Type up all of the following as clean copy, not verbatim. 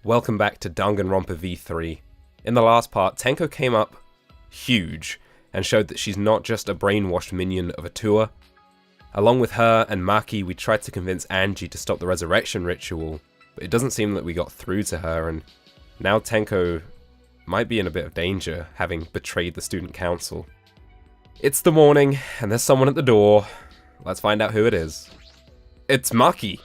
Welcome back to Danganronpa V3. In the last part, Tenko came up huge and showed that she's not just a brainwashed minion of a tour. Along with her and Maki, we tried to convince Angie to stop the resurrection ritual, but it doesn't seem that we got through to her, and now Tenko might be in a bit of danger, having betrayed the student council. It's the morning, and there's someone at the door. Let's find out who it is. It's Maki!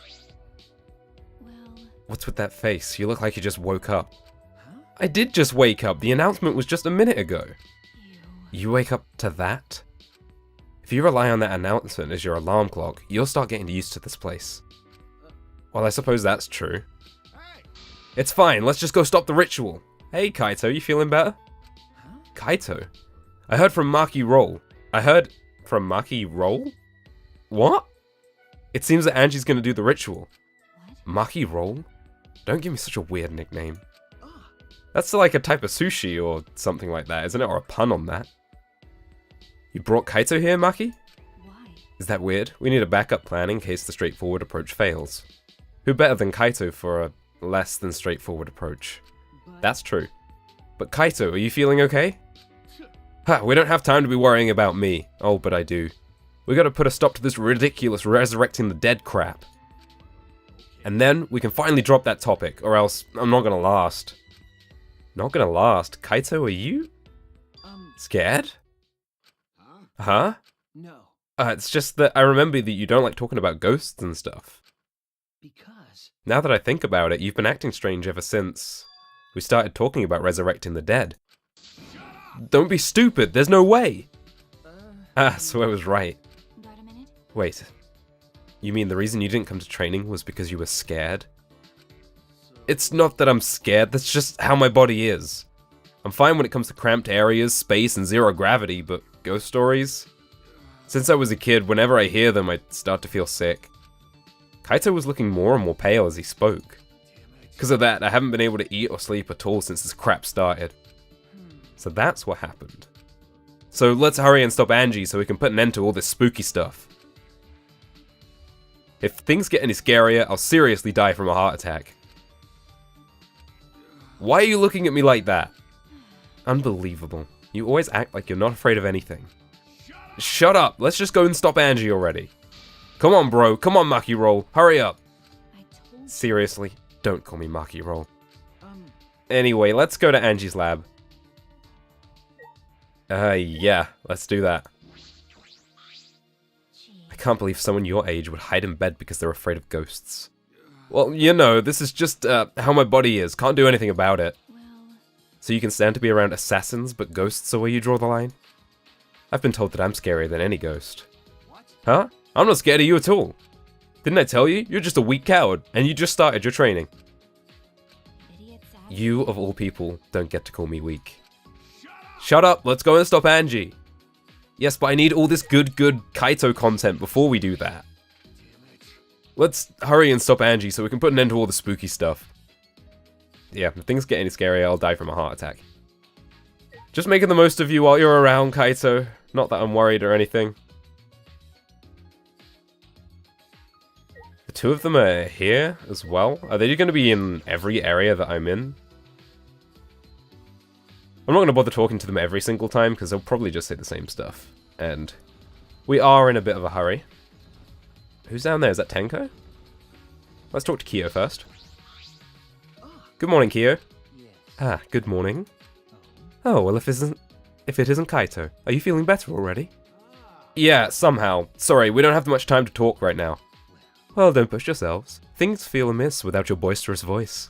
What's with that face? You look like you just woke up. Huh? I did just wake up. The announcement was just a minute ago. You wake up to that? If you rely on that announcement as your alarm clock, you'll start getting used to this place. Well, I suppose that's true. It's fine, let's just go stop the ritual. Hey Kaito, you feeling better? Huh? Kaito? I heard from Maki Roll. What? It seems that Angie's gonna do the ritual. What? Maki Roll? Don't give me such a weird nickname. That's like a type of sushi or something like that, isn't it? Or a pun on that. You brought Kaito here, Maki? Why? Is that weird? We need a backup plan in case the straightforward approach fails. Who better than Kaito for a less than straightforward approach? That's true. But Kaito, are you feeling okay? Ha, we don't have time to be worrying about me. Oh, but I do. We gotta put a stop to this ridiculous resurrecting the dead crap. And then we can finally drop that topic, or else I'm not gonna last. Not gonna last? Kaito, are you? Scared? Huh? No. It's just that I remember that you don't like talking about ghosts and stuff. Because? Now that I think about it, you've been acting strange ever since we started talking about resurrecting the dead. Don't be stupid, there's no way! So I was right. Got a minute? Wait. You mean the reason you didn't come to training was because you were scared? It's not that I'm scared, that's just how my body is. I'm fine when it comes to cramped areas, space, and zero gravity, but ghost stories? Since I was a kid, whenever I hear them, I start to feel sick. Kaito was looking more and more pale as he spoke. Because of that, I haven't been able to eat or sleep at all since this crap started. So that's what happened. So let's hurry and stop Angie so we can put an end to all this spooky stuff. If things get any scarier, I'll seriously die from a heart attack. Why are you looking at me like that? Unbelievable. You always act like you're not afraid of anything. Shut up! Let's just go and stop Angie already. Come on, bro. Come on, Maki Roll. Hurry up. Seriously, don't call me Maki Roll. Anyway, let's go to Angie's lab. Yeah, let's do that. I can't believe someone your age would hide in bed because they're afraid of ghosts. Well, you know, this is just how my body is. Can't do anything about it. So you can stand to be around assassins, but ghosts are where you draw the line? I've been told that I'm scarier than any ghost. Huh? I'm not scared of you at all. Didn't I tell you? You're just a weak coward, and you just started your training. You, of all people, don't get to call me weak. Shut up! Let's go and stop Angie! Yes, but I need all this good Kaito content before we do that. Let's hurry and stop Angie so we can put an end to all the spooky stuff. Yeah, if things get any scarier, I'll die from a heart attack. Just making the most of you while you're around, Kaito. Not that I'm worried or anything. The two of them are here as well? Are they going to be in every area that I'm in? I'm not going to bother talking to them every single time, because they'll probably just say the same stuff. And we are in a bit of a hurry. Who's down there? Is that Tenko? Let's talk to Kyo first. Good morning, Kyo. Ah, good morning. Oh, well, if it isn't Kaito, are you feeling better already? Yeah, somehow. Sorry, we don't have much time to talk right now. Well, don't push yourselves. Things feel amiss without your boisterous voice.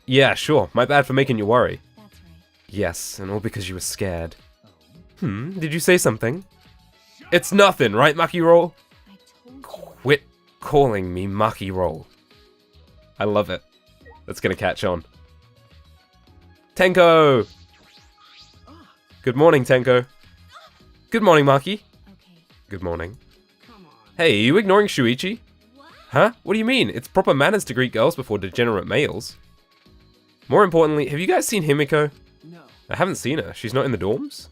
Yeah, sure. My bad for making you worry. Yes, and all because you were scared. Did you say something? It's nothing, right, Maki Roll? Quit calling me Maki Roll. I love it. That's gonna catch on. Tenko! Good morning, Tenko. Good morning, Maki. Good morning. Hey, are you ignoring Shuichi? Huh? What do you mean? It's proper manners to greet girls before degenerate males. More importantly, have you guys seen Himiko? No. I haven't seen her. She's not in the dorms?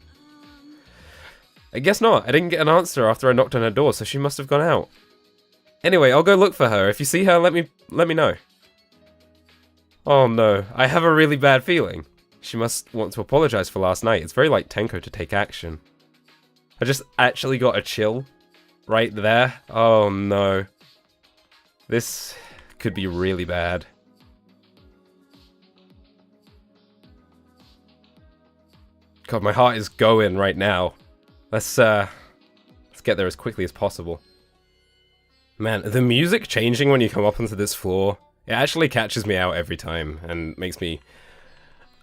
I guess not. I didn't get an answer after I knocked on her door, so she must have gone out. Anyway, I'll go look for her. If you see her, let me know. Oh no, I have a really bad feeling. She must want to apologize for last night. It's very like Tenko to take action. I just actually got a chill right there. Oh no. This could be really bad. God, my heart is going right now. Let's get there as quickly as possible. Man, the music changing when you come up onto this floor, it actually catches me out every time and makes me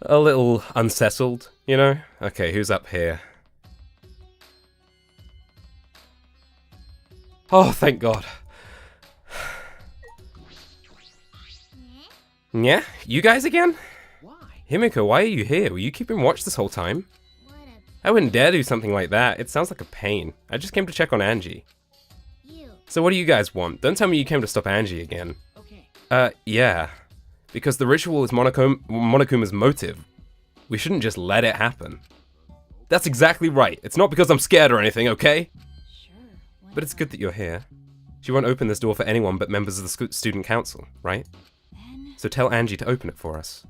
a little unsettled, you know? Okay, who's up here? Oh, thank God. Yeah? You guys again? Why? Himiko, why are you here? Were you keeping watch this whole time? I wouldn't dare do something like that. It sounds like a pain. I just came to check on Angie. So what do you guys want? Don't tell me you came to stop Angie again. Okay. Yeah. Because the ritual is Monokuma's motive. We shouldn't just let it happen. That's exactly right. It's not because I'm scared or anything, okay? Sure. But it's good that you're here. She won't open this door for anyone but members of the student council, right? Then So tell Angie to open it for us.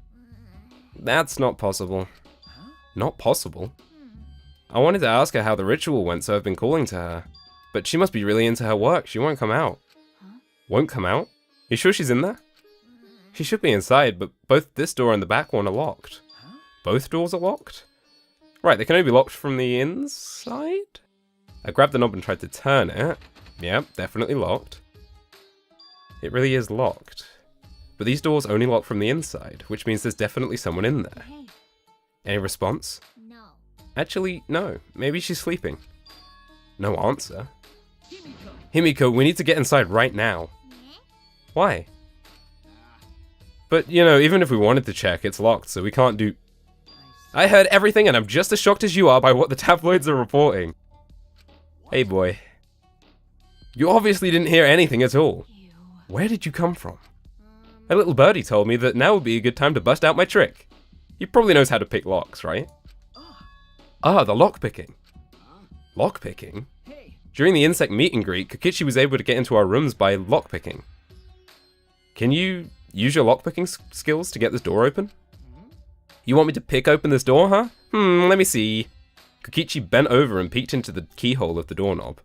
That's not possible. Not possible? I wanted to ask her how the ritual went, so I've been calling to her. But she must be really into her work. She won't come out. Huh? Won't come out? You sure she's in there? She should be inside, but both this door and the back one are locked. Both doors are locked? Right, they can only be locked from the inside? I grabbed the knob and tried to turn it. Yep, definitely locked. It really is locked. But these doors only lock from the inside, which means there's definitely someone in there. hey, Any response? no. Actually, no. Maybe she's sleeping. No answer. Himiko. Himiko, we need to get inside right now. Why? But, you know, even if we wanted to check, it's locked, so we can't do... I heard everything and I'm just as shocked as you are by what the tabloids are reporting. Hey boy. You obviously didn't hear anything at all. You. Where did you come from? A little birdie told me that now would be a good time to bust out my trick. He probably knows how to pick locks, right? Ah, the lockpicking. Lockpicking? Hey. During the insect meet and greet, Kokichi was able to get into our rooms by lockpicking. Can you use your lockpicking skills to get this door open? You want me to pick open this door, huh? Let me see. Kokichi bent over and peeked into the keyhole of the doorknob.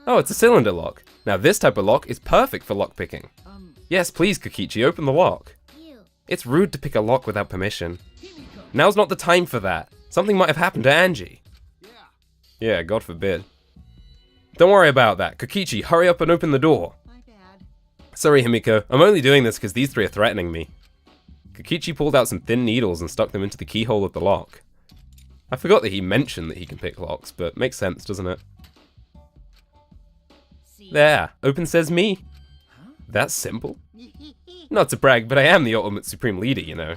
Oh, it's a cylinder lock. Now this type of lock is perfect for lockpicking. Yes, please, Kokichi, open the lock. You. It's rude to pick a lock without permission. Himiko. Now's not the time for that. Something might have happened to Angie. Yeah. Yeah, God forbid. Don't worry about that. Kokichi, hurry up and open the door. My bad. Sorry, Himiko. I'm only doing this because these three are threatening me. Kokichi pulled out some thin needles and stuck them into the keyhole of the lock. I forgot that he mentioned that he can pick locks, but makes sense, doesn't it? See. There, open says me. That's simple. Not to brag, but I am the ultimate supreme leader, you know.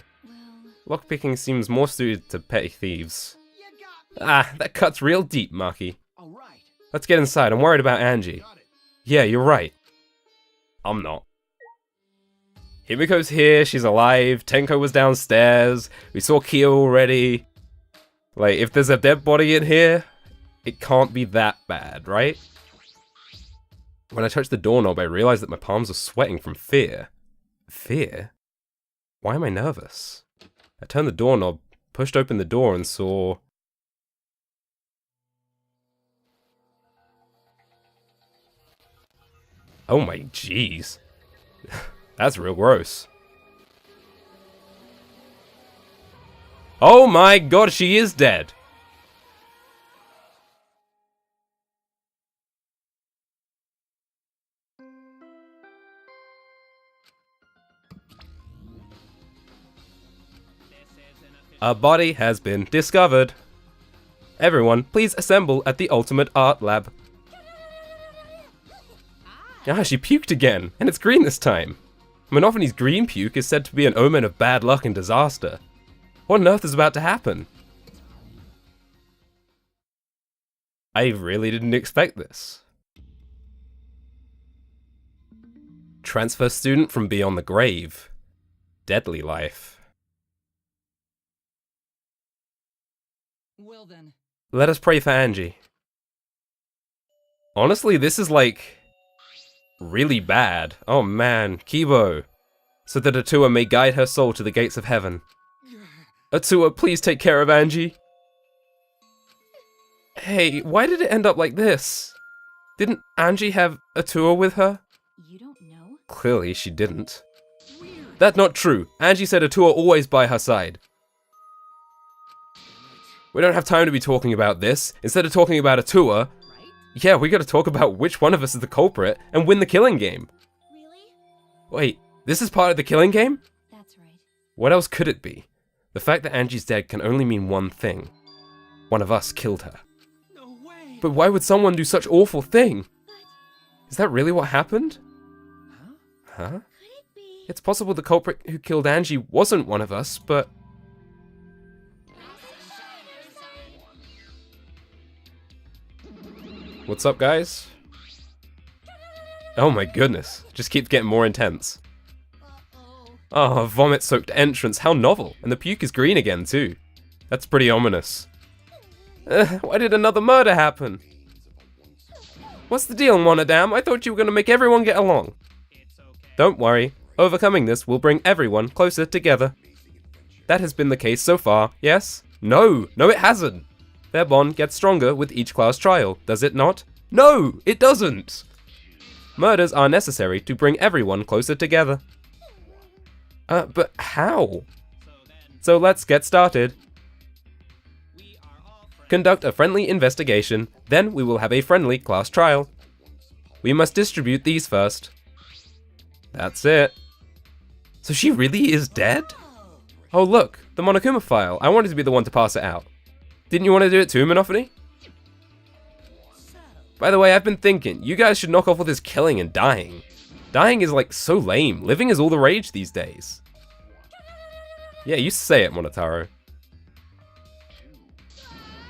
Well, Lockpicking seems more suited to petty thieves. You got me. Ah, that cuts real deep, Maki. All right. Let's get inside, I'm worried about Angie. Got it. Yeah, you're right. I'm not. Himiko's here, she's alive, Tenko was downstairs, we saw Kyo already. Like, if there's a dead body in here, it can't be that bad, right? When I touched the doorknob, I realized that my palms were sweating from fear. Fear? Why am I nervous? I turned the doorknob, pushed open the door, and saw... Oh my jeez. That's real gross. Oh my god, she is dead! A body has been discovered. Everyone, please assemble at the Ultimate Art Lab. Ah, she puked again, and it's green this time. Monophanie's green puke is said to be an omen of bad luck and disaster. What on earth is about to happen? I really didn't expect this. Transfer student from beyond the grave. Deadly life. Well then. Let us pray for Angie. Honestly, this is like... really bad. Oh man, Kibo. so that Atua may guide her soul to the gates of heaven. Atua, please take care of Angie. Hey, why did it end up like this? Didn't Angie have Atua with her? You don't know? Clearly, she didn't. That's not true. Angie said Atua always by her side. We don't have time to be talking about this. Instead of talking about Atua, yeah, we gotta talk about which one of us is the culprit and win the killing game. Really? Wait, this is part of the killing game? That's right. What else could it be? The fact that Angie's dead can only mean one thing. One of us killed her. No way. But why would someone do such awful thing? Is that really what happened? Huh? Could it be? It's possible the culprit who killed Angie wasn't one of us, but... What's up, guys? Oh my goodness, just keeps getting more intense. Oh, vomit-soaked entrance, how novel. And the puke is green again, too. That's pretty ominous. Why did another murder happen? What's the deal, Monodam? I thought you were gonna make everyone get along. Don't worry, overcoming this will bring everyone closer together. That has been the case so far, yes? No, it hasn't. Their bond gets stronger with each class trial, does it not? No, it doesn't! Murders are necessary to bring everyone closer together. But how? So let's get started. Conduct a friendly investigation, then we will have a friendly class trial. We must distribute these first. That's it. So she really is dead? Oh look, the Monokuma file. I wanted to be the one to pass it out. Didn't you want to do it too, Monophony? By the way, I've been thinking, you guys should knock off all this killing and dying. Dying is like so lame. Living is all the rage these days. Yeah, you say it, Monotaro.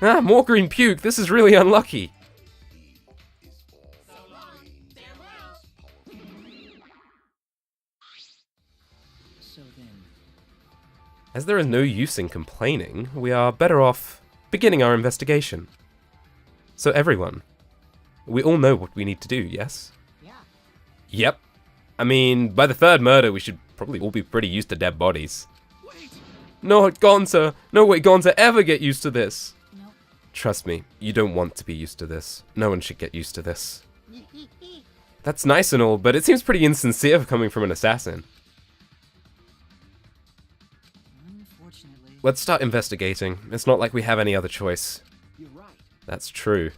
Ah, more green puke. This is really unlucky. As there is no use in complaining, we are better off beginning our investigation. So everyone, we all know what we need to do, yes? Yeah. Yep. I mean, by the third murder, we should probably all be pretty used to dead bodies. Wait. No, Gonza! No way Gonza ever get used to this! Nope. Trust me, you don't want to be used to this. No one should get used to this. That's nice and all, but it seems pretty insincere coming from an assassin. Unfortunately. Let's start investigating. It's not like we have any other choice. You're right. That's true.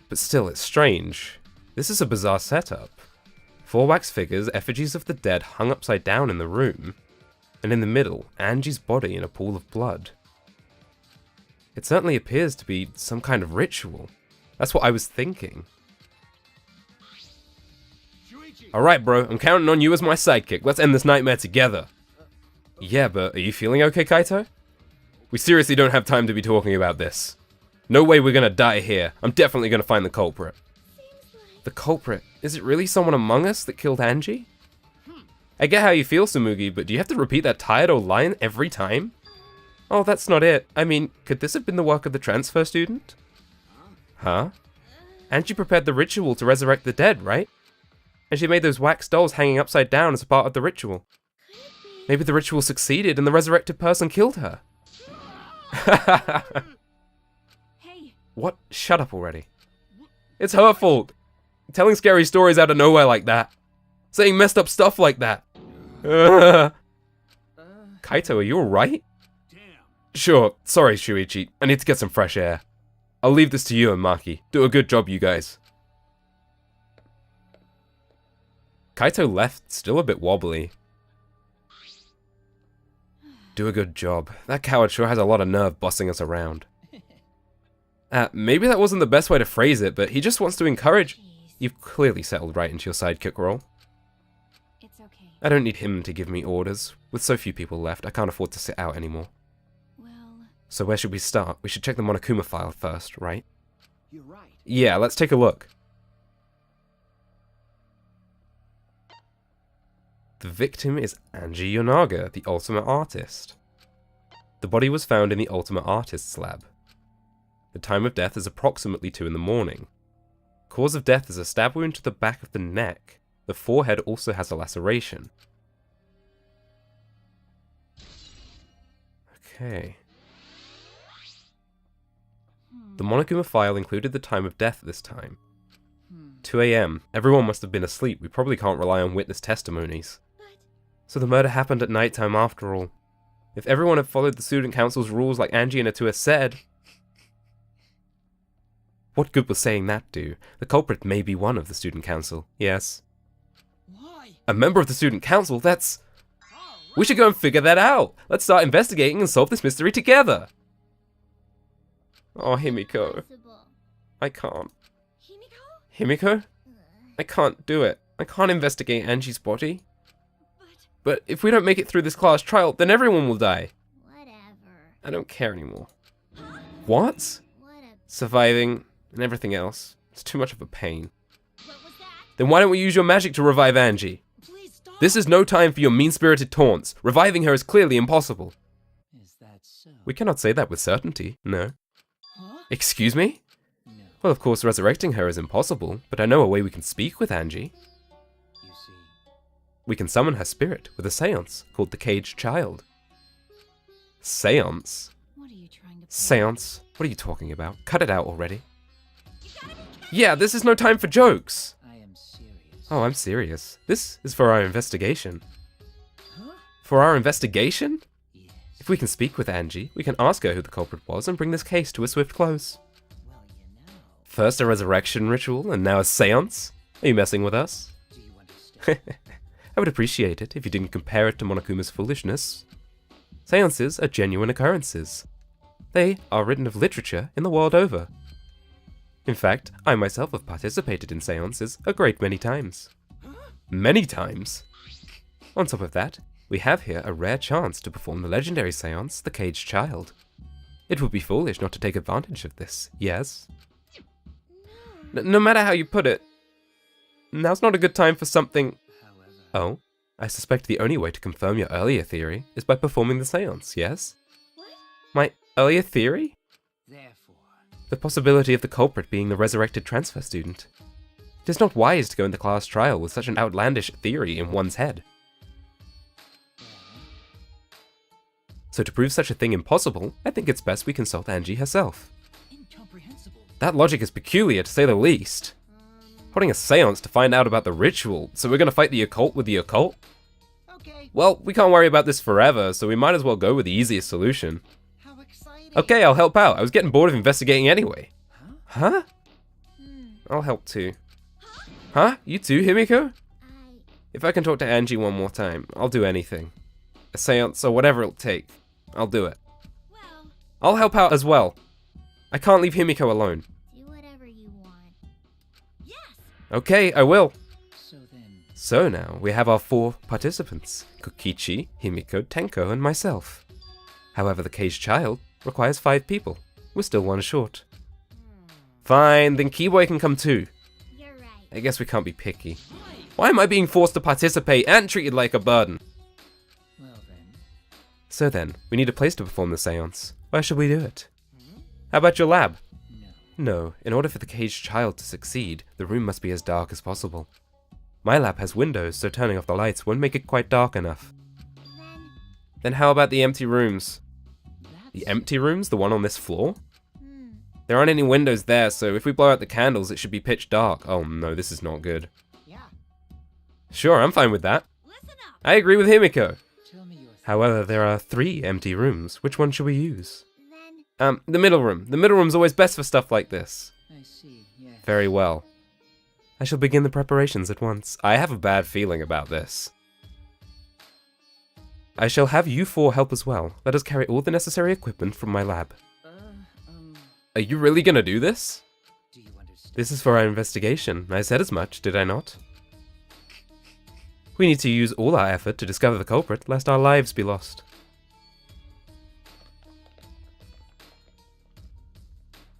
But still, it's strange. This is a bizarre setup. 4 wax figures, effigies of the dead hung upside down in the room, and in the middle, Angie's body in a pool of blood. It certainly appears to be some kind of ritual. That's what I was thinking. Alright bro, I'm counting on you as my sidekick. Let's end this nightmare together. Yeah, but are you feeling okay, Kaito? We seriously don't have time to be talking about this. No way we're gonna die here. I'm definitely gonna find the culprit. The culprit? Is it really someone among us that killed Angie? I get how you feel, Sumugi, but do you have to repeat that tired old line every time? Oh, that's not it. I mean, could this have been the work of the transfer student? Huh? Angie prepared the ritual to resurrect the dead, right? And she made those wax dolls hanging upside down as a part of the ritual. Maybe the ritual succeeded and the resurrected person killed her. Hey. What? Shut up already. It's her fault. Telling scary stories out of nowhere like that. Saying messed up stuff like that. Kaito, are you alright? Damn. Sure, sorry Shuichi, I need to get some fresh air. I'll leave this to you and Maki. Do a good job, you guys. Kaito left, still a bit wobbly. Do a good job. That coward sure has a lot of nerve bossing us around. Maybe that wasn't the best way to phrase it, but he just wants to encourage... You've clearly settled right into your sidekick role. It's okay. I don't need him to give me orders. With so few people left, I can't afford to sit out anymore. Well... So where should we start? We should check the Monokuma file first, right? You're right. Yeah, let's take a look. The victim is Angie Yonaga, the Ultimate Artist. The body was found in the Ultimate Artist's lab. The time of death is approximately 2 in the morning. Cause of death is a stab wound to the back of the neck. The forehead also has a laceration. Okay. The Monokuma file included the time of death this time. 2 AM. Everyone must have been asleep. We probably can't rely on witness testimonies. So the murder happened at night time after all. If everyone had followed the student council's rules like Angie and Atua said... What good will saying that do? The culprit may be one of the student council. Yes. Why? A member of the student council? That's... We should go and figure that out! Let's start investigating and solve this mystery together! Oh, Himiko. I can't. Himiko? I can't do it. I can't investigate Angie's body. But if we don't make it through this class trial, then everyone will die. Whatever. I don't care anymore. What? Surviving and everything else. It's too much of a pain. What was that? Then why don't we use your magic to revive Angie? Please stop. This is no time for your mean-spirited taunts. Reviving her is clearly impossible. Is that so? We cannot say that with certainty, no. Huh? Excuse me? No. Well, of course, resurrecting her is impossible, but I know a way we can speak with Angie. You see. We can summon her spirit with a seance called the Caged Child. Seance? What are you trying to Seance? What are you talking about? Cut it out already. Yeah, this is no time for jokes! I am serious. Oh, I'm serious. This is for our investigation. Huh? For our investigation? Yes. If we can speak with Angie, we can ask her who the culprit was and bring this case to a swift close. Well, you know. First a resurrection ritual, and now a seance? Are you messing with us? Do you understand? I would appreciate it if you didn't compare it to Monokuma's foolishness. Seances are genuine occurrences. They are written of literature in the world over. In fact, I myself have participated in seances a great many times. Many times! On top of that, we have here a rare chance to perform the legendary seance, the Caged Child. It would be foolish not to take advantage of this, yes? No matter how you put it, now's not a good time for something... However. Oh, I suspect the only way to confirm your earlier theory is by performing the seance, yes? What? My earlier theory? Therefore. The possibility of the culprit being the resurrected transfer student. It is not wise to go into class trial with such an outlandish theory in one's head. So to prove such a thing impossible, I think it's best we consult Angie herself. Incomprehensible. That logic is peculiar, to say the least. Holding a seance to find out about the ritual, so we're gonna fight the occult with the occult? Okay. Well, we can't worry about this forever, so we might as well go with the easiest solution. How exciting. Okay, I'll help out. I was getting bored of investigating anyway. Huh? I'll help too. Huh? You too, Himiko? If I can talk to Angie one more time, I'll do anything. A seance or whatever it'll take. I'll do it. Well, I'll help out as well. I can't leave Himiko alone. do whatever you want. Yes! Okay, I will. So then. So now, we have our 4 participants. Kokichi, Himiko, Tenko, and myself. However, the Caged Child requires 5 people. We're still 1 short. Fine, then Keyboy can come too. You're right. I guess we can't be picky. Why am I being forced to participate and treated like a burden? Well then. So then, we need a place to perform the seance. Where should we do it? How about your lab? No. No, in order for the Caged Child to succeed, the room must be as dark as possible. My lab has windows, so turning off the lights won't make it quite dark enough. Then how about the empty rooms? The empty rooms? The one on this floor? There aren't any windows there, so if we blow out the candles, it should be pitch dark. Oh no, this is not good. Yeah. Sure, I'm fine with that. Listen up! I agree with Himiko. Tell me your However, there are 3 empty rooms. Which one should we use? Then, The middle room. The middle room's always best for stuff like this. I see, yes. Very well. I shall begin the preparations at once. I have a bad feeling about this. I shall have you 4 help as well. Let us carry all the necessary equipment from my lab. Are you really gonna do this? Do you understand? This is for our investigation. I said as much, did I not? We need to use all our effort to discover the culprit, lest our lives be lost.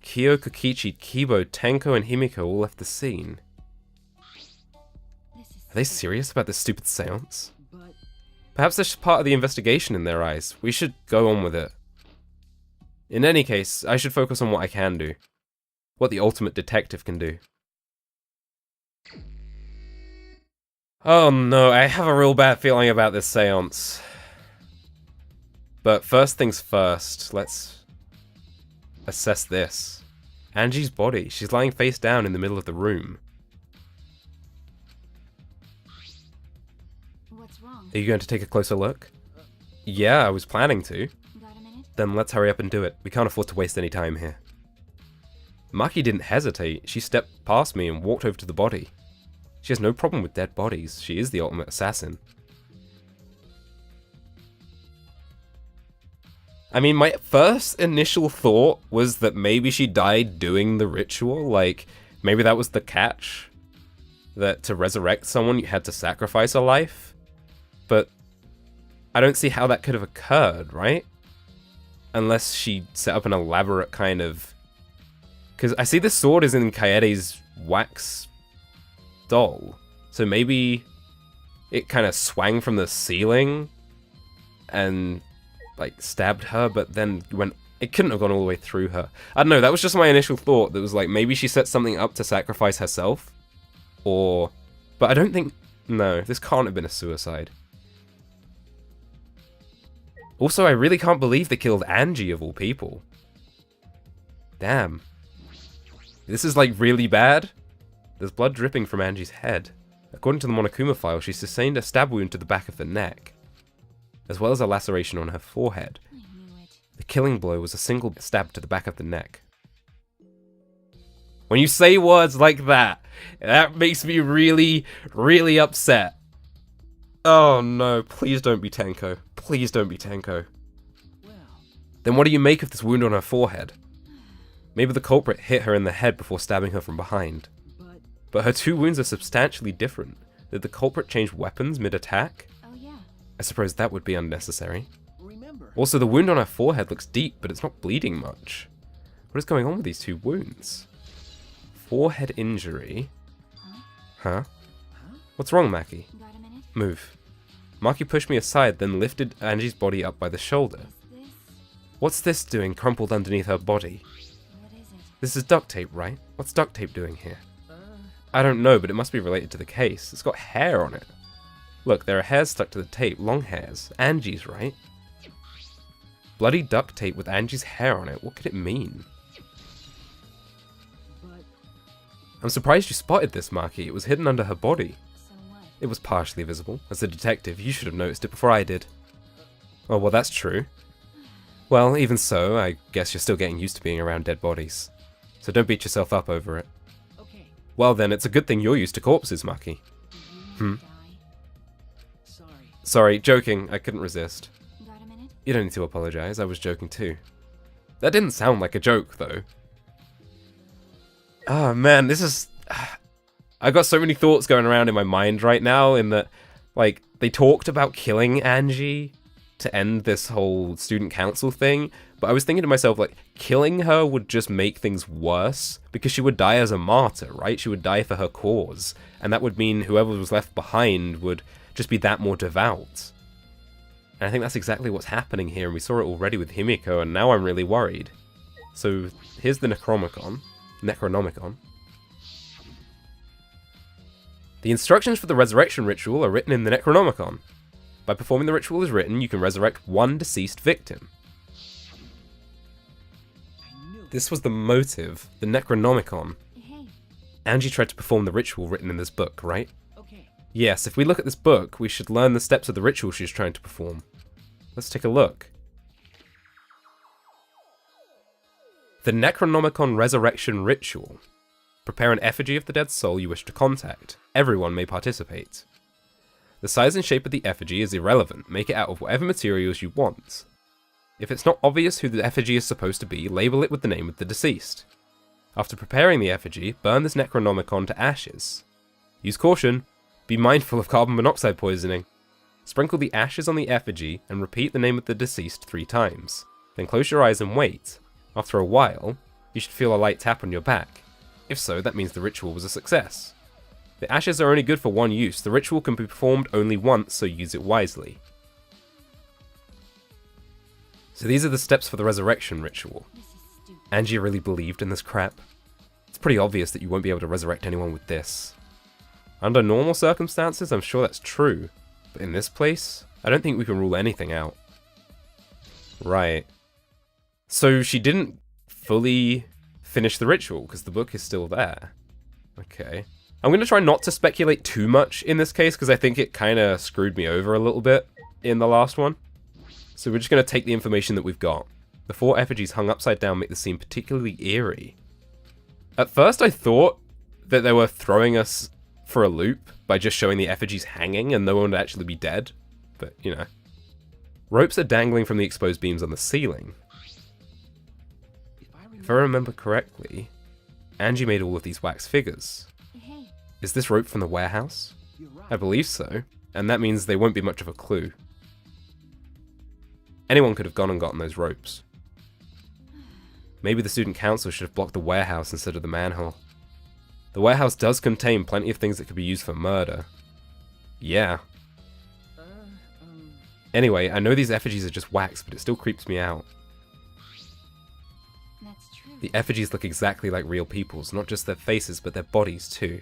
Kyo, Kokichi, Kibo, Tenko, and Himiko all left the scene. this is Are they serious about this stupid seance? But Perhaps that's part of the investigation in their eyes. We should go on with it. In any case, I should focus on what I can do. What the ultimate detective can do. Oh no, I have a real bad feeling about this seance. But first things first, let's assess this. Angie's body. She's lying face down in the middle of the room. What's wrong? Are you going to take a closer look? Yeah, I was planning to. Got a minute? Then let's hurry up and do it. We can't afford to waste any time here. Maki didn't hesitate. She stepped past me and walked over to the body. She has no problem with dead bodies. She is the ultimate assassin. I mean, my first initial thought was that maybe she died doing the ritual. Like, maybe that was the catch. That to resurrect someone, you had to sacrifice a life. But I don't see how that could have occurred, right? Unless she set up an elaborate kind of... Because I see this sword is in Kaede's wax doll. So maybe it kind of swang from the ceiling and like stabbed her, but then went... It couldn't have gone all the way through her. I don't know, that was just my initial thought. That was like, maybe she set something up to sacrifice herself. Or... But I don't think... No, this can't have been a suicide. Also, I really can't believe they killed Angie of all people. Damn. This is like really bad. There's blood dripping from Angie's head. According to the Monokuma file, she sustained a stab wound to the back of the neck, as well as a laceration on her forehead. I knew it. The killing blow was a single stab to the back of the neck. When you say words like that, that makes me really, really upset. Oh no, please don't be Tenko. Please don't be Tenko. Well, Then what do you make of this wound on her forehead? Maybe the culprit hit her in the head before stabbing her from behind. But her two wounds are substantially different. Did the culprit change weapons mid-attack? Oh yeah. I suppose that would be unnecessary. remember. Also, the wound on her forehead looks deep, but it's not bleeding much. What is going on with these two wounds? Forehead injury. Huh? What's wrong, Maki? Got a minute? Move. Maki pushed me aside, then lifted Angie's body up by the shoulder. Is this... What's this doing crumpled underneath her body? What is it? This is duct tape, right? What's duct tape doing here? I don't know, but it must be related to the case. It's got hair on it. Look, there are hairs stuck to the tape, long hairs. Angie's, right? Bloody duct tape with Angie's hair on it. What could it mean? But I'm surprised you spotted this, Maki. It was hidden under her body. So what? It was partially visible. As a detective, you should have noticed it before I did. Oh, well, that's true. Well, even so, I guess you're still getting used to being around dead bodies. So don't beat yourself up over it. okay. Well then, it's a good thing you're used to corpses, Maki. Did you Hmm. die? Sorry. Sorry, joking. I couldn't resist. Got a minute? You don't need to apologize. I was joking too. That didn't sound like a joke, though. Oh man, this is... I got so many thoughts going around in my mind right now in that, like, they talked about killing Angie to end this whole student council thing, but I was thinking to myself, like, killing her would just make things worse, because she would die as a martyr, right? She would die for her cause, and that would mean whoever was left behind would just be that more devout. And I think that's exactly what's happening here, and we saw it already with Himiko, and now I'm really worried. So, here's the Necronomicon. The instructions for the resurrection ritual are written in the Necronomicon. By performing the ritual as written, you can resurrect one deceased victim. I knew. This was the motive, the Necronomicon. Hey, Angie tried to perform the ritual written in this book, right? Okay. Yes, if we look at this book, we should learn the steps of the ritual she's trying to perform. Let's take a look. The Necronomicon Resurrection Ritual. Prepare an effigy of the dead soul you wish to contact. Everyone may participate. The size and shape of the effigy is irrelevant. Make it out of whatever materials you want. If it's not obvious who the effigy is supposed to be, label it with the name of the deceased. After preparing the effigy, burn this Necronomicon to ashes. Use caution. Be mindful of carbon monoxide poisoning. Sprinkle the ashes on the effigy and repeat the name of the deceased 3 times. Then close your eyes and wait. After a while, you should feel a light tap on your back. If so, that means the ritual was a success. The ashes are only good for one use. The ritual can be performed only once, so use it wisely. So these are the steps for the resurrection ritual. this is stupid. Angie really believed in this crap. It's pretty obvious that you won't be able to resurrect anyone with this. Under normal circumstances, I'm sure that's true. But in this place, I don't think we can rule anything out. Right. So she didn't fully finish the ritual, because the book is still there. Okay. I'm going to try not to speculate too much in this case, because I think it kind of screwed me over a little bit in the last one. So we're just going to take the information that we've got. The 4 effigies hung upside down make the scene particularly eerie. At first I thought that they were throwing us for a loop by just showing the effigies hanging and no one would actually be dead. But, you know. Ropes are dangling from the exposed beams on the ceiling. If I remember correctly, Angie made all of these wax figures. Hey. Is this rope from the warehouse? I believe so, and that means they won't be much of a clue. Anyone could have gone and gotten those ropes. Maybe the student council should have blocked the warehouse instead of the manhole. The warehouse does contain plenty of things that could be used for murder. Yeah. Anyway, I know these effigies are just wax, but it still creeps me out. That's true. The effigies look exactly like real people's, not just their faces, but their bodies too.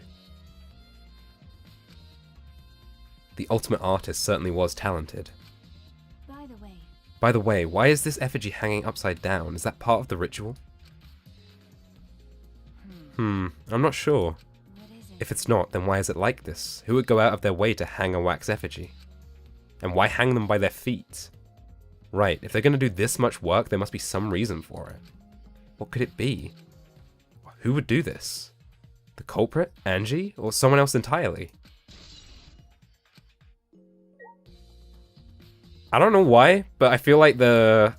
The ultimate artist certainly was talented. By the way, why is this effigy hanging upside down? Is that part of the ritual? I'm not sure. What is it? If it's not, then why is it like this? Who would go out of their way to hang a wax effigy? And why hang them by their feet? Right, if they're going to do this much work, there must be some reason for it. What could it be? Who would do this? The culprit? Angie? Or someone else entirely? I don't know why, but I feel like the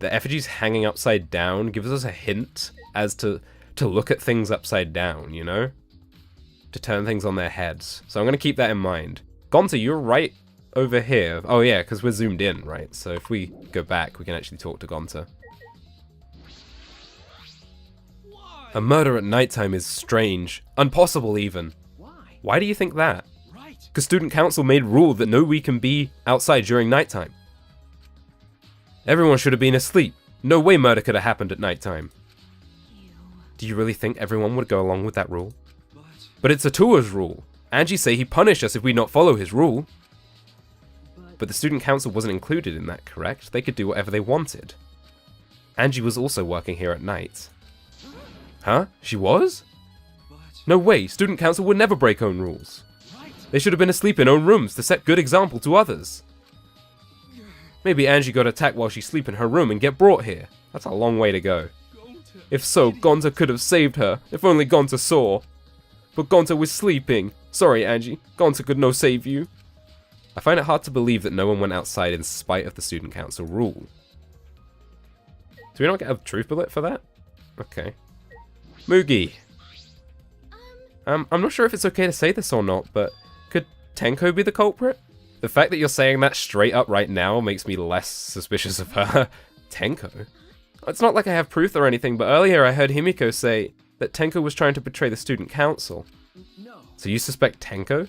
effigies hanging upside down gives us a hint as to look at things upside down, you know? To turn things on their heads. So I'm going to keep that in mind. Gonta, you're right over here. Oh yeah, because we're zoomed in, right? So if we go back, we can actually talk to Gonta. A murder at nighttime is strange. Impossible even. Why do you think that? Because student council made rule that no we can be outside during nighttime. Everyone should have been asleep. No way murder could have happened at nighttime. Do you really think everyone would go along with that rule? But it's a tour's rule. Angie say he punish us if we not follow his rule. But the student council wasn't included in that, correct? They could do whatever they wanted. Angie was also working here at night. Huh? She was? No way, student council would never break own rules. They should have been asleep in own rooms to set good example to others. Maybe Angie got attacked while she sleep in her room and get brought here. That's a long way to go. If so, Gonta could have saved her, if only Gonta saw. But Gonta was sleeping. Sorry, Angie. Gonta could no save you. I find it hard to believe that no one went outside in spite of the student council rule. Do we not get a truth bullet for that? Okay. Mugi. I'm not sure if it's okay to say this or not, but could Tenko be the culprit? The fact that you're saying that straight up right now makes me less suspicious of her. Tenko? It's not like I have proof or anything, but earlier I heard Himiko say that Tenko was trying to betray the student council. No. So you suspect Tenko?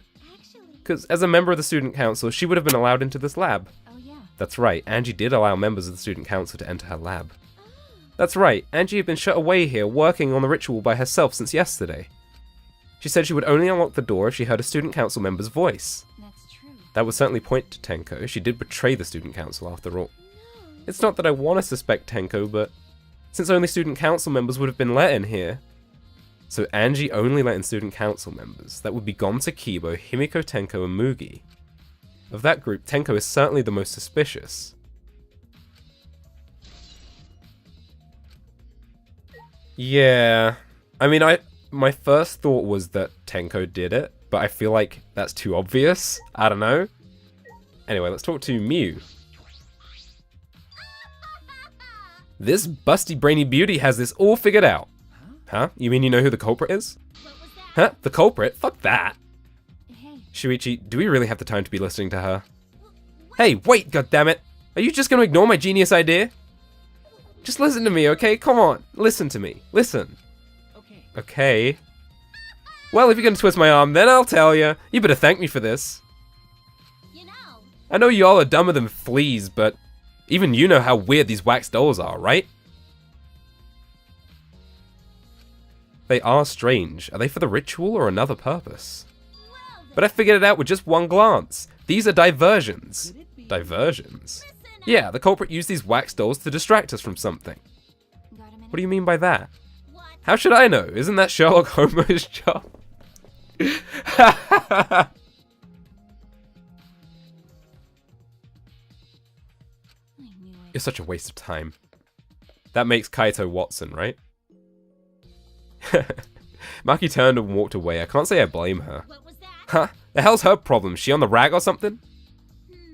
Because as a member of the student council, she would have been allowed into this lab. Oh yeah. That's right, Angie did allow members of the student council to enter her lab. That's right, Angie had been shut away here working on the ritual by herself since yesterday. She said she would only unlock the door if she heard a student council member's voice. That's true. That would certainly point to Tenko. She did betray the student council after all. It's not that I want to suspect Tenko, but since only student council members would have been let in here. So Angie only let in student council members. That would be Gonta, Kibo, Himiko, Tenko, and Mugi. Of that group, Tenko is certainly the most suspicious. Yeah, I mean, my first thought was that Tenko did it, but I feel like that's too obvious. I don't know. Anyway, let's talk to Mew. This busty brainy beauty has this all figured out. Huh? You mean you know who the culprit is? Huh? The culprit? Fuck that. Hey. Shuichi, do we really have the time to be listening to her? Hey, wait, goddammit! Are you just gonna ignore my genius idea? Just listen to me, okay? Come on, listen to me. Listen. Okay. Okay. Well, if you're gonna twist my arm, then I'll tell ya. You better thank me for this. You know. I know y'all are dumber than fleas, but even you know how weird these wax dolls are, right? They are strange. Are they for the ritual or another purpose? Wow. But I figured it out with just one glance. These are diversions. Could it be? Diversions? Yeah, the culprit used these wax dolls to distract us from something. Got a minute? What do you mean by that? What? How should I know? Isn't that Sherlock Holmes' job? I knew it. You're such a waste of time. That makes Kaito Watson, right? Maki turned and walked away. I can't say I blame her. What was that? Huh? The hell's her problem? She on the rag or something?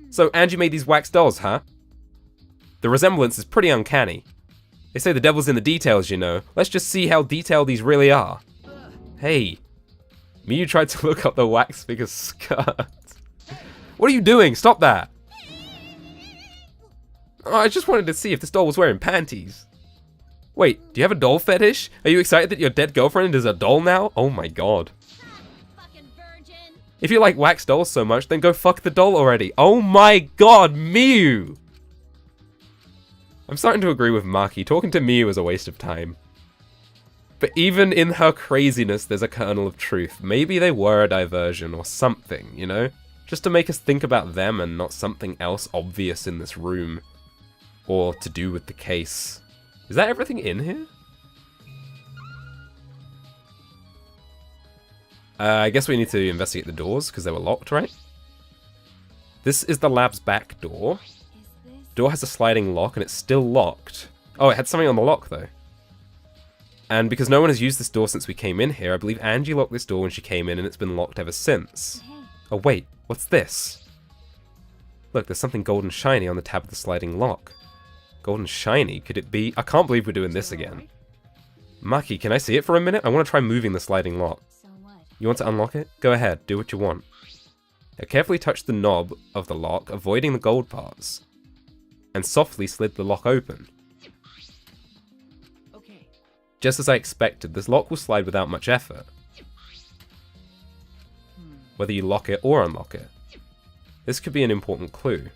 So Angie made these wax dolls, huh? The resemblance is pretty uncanny. They say the devil's in the details, you know. Let's just see how detailed these really are. Hey. Miyu tried to look up the wax figure's skirt. What are you doing? Stop that. Oh, I just wanted to see if this doll was wearing panties. Wait, do you have a doll fetish? Are you excited that your dead girlfriend is a doll now? Oh my god. Fucking virgin. If you like wax dolls so much, then go fuck the doll already. Oh my god, Miyu! I'm starting to agree with Maki. Talking to Miyu is a waste of time. But even in her craziness, there's a kernel of truth. Maybe they were a diversion or something, you know? Just to make us think about them and not something else obvious in this room. Or to do with the case. Is that everything in here? I guess we need to investigate the doors, because they were locked, right? This is the lab's back door. Is this? Door has a sliding lock, and it's still locked. Oh, it had something on the lock, though. And because no one has used this door since we came in here, I believe Angie locked this door when she came in, and it's been locked ever since. Hey. Oh wait, what's this? Look, there's something golden shiny on the tab of the sliding lock. Golden shiny? Could it be? I can't believe we're doing this again. Maki, can I see it for a minute? I want to try moving the sliding lock. So what? You want to unlock it? Go ahead, do what you want. Now carefully touch the knob of the lock, avoiding the gold parts. And softly slid the lock open. Okay. Just as I expected, this lock will slide without much effort. Whether you lock it or unlock it. This could be an important clue.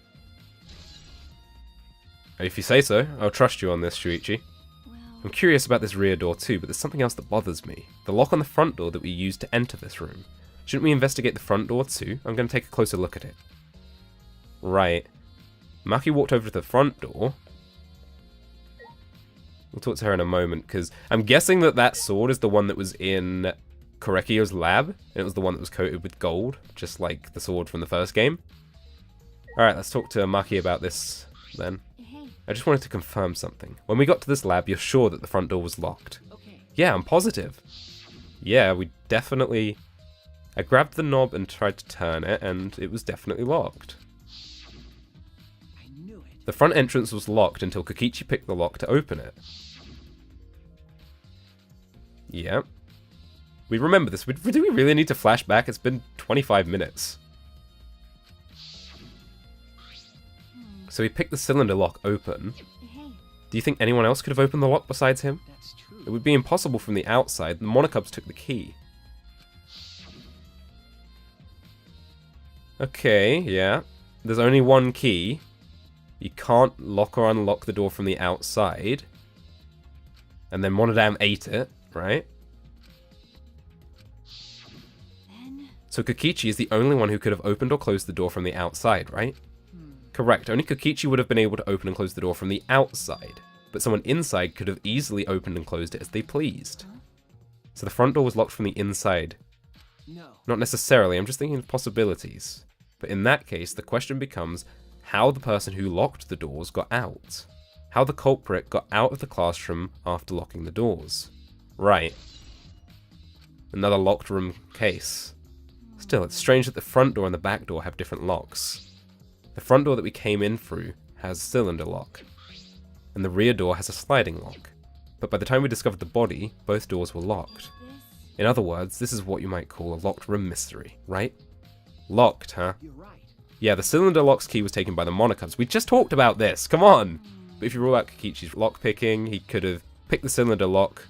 If you say so, I'll trust you on this, Shuichi. Well, I'm curious about this rear door too, but there's something else that bothers me. The lock on the front door that we used to enter this room. Shouldn't we investigate the front door too? I'm going to take a closer look at it. Right. Maki walked over to the front door. We'll talk to her in a moment, because I'm guessing that that sword is the one that was in Korekio's lab, and it was the one that was coated with gold, just like the sword from the first game. Alright, let's talk to Maki about this then. hey. I just wanted to confirm something. When we got to this lab, you're sure that the front door was locked? Okay. Yeah, I'm positive. Yeah, we definitely... I grabbed the knob and tried to turn it, and it was definitely locked. I knew it. The front entrance was locked until Kokichi picked the lock to open it. Yeah. We remember this. Do we really need to flash back? It's been 25 minutes. So he picked the cylinder lock open. Hey. Do you think anyone else could have opened the lock besides him? That's It true. would be impossible from the outside. The Monocubs took the key. Okay, yeah. There's only one key. You can't lock or unlock the door from the outside. And then Monodam ate it, right? Then. So Kokichi is the only one who could have opened or closed the door from the outside, right? Correct. Only Kokichi would have been able to open and close the door from the outside. But someone inside could have easily opened and closed it as they pleased. So the front door was locked from the inside. No. Not necessarily, I'm just thinking of possibilities. But in that case, the question becomes how the person who locked the doors got out. How the culprit got out of the classroom after locking the doors. Right. Another locked room case. Still, it's strange that the front door and the back door have different locks. The front door that we came in through has a cylinder lock, and the rear door has a sliding lock. But by the time we discovered the body, both doors were locked. This. In other words, this is what you might call a locked room mystery, right? Locked, huh? You're right. Yeah, the cylinder lock's key was taken by the Monocubs. We just talked about this, come on! But if you rule out Kokichi's lock-picking, he could have picked the cylinder lock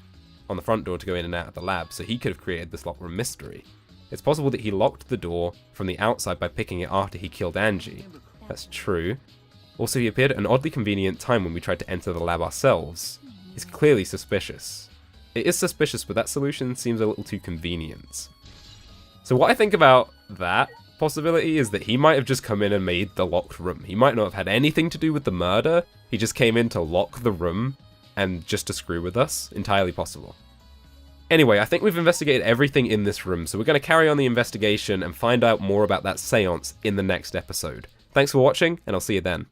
on the front door to go in and out of the lab, so he could have created this locked room mystery. It's possible that he locked the door from the outside by picking it after he killed Angie. That's true. Also, he appeared at an oddly convenient time when we tried to enter the lab ourselves. It's clearly suspicious. It is suspicious, but that solution seems a little too convenient. So what I think about that possibility is that he might have just come in and made the locked room. He might not have had anything to do with the murder. He just came in to lock the room and just to screw with us. Entirely possible. Anyway, I think we've investigated everything in this room, so we're going to carry on the investigation and find out more about that seance in the next episode. Thanks for watching, and I'll see you then.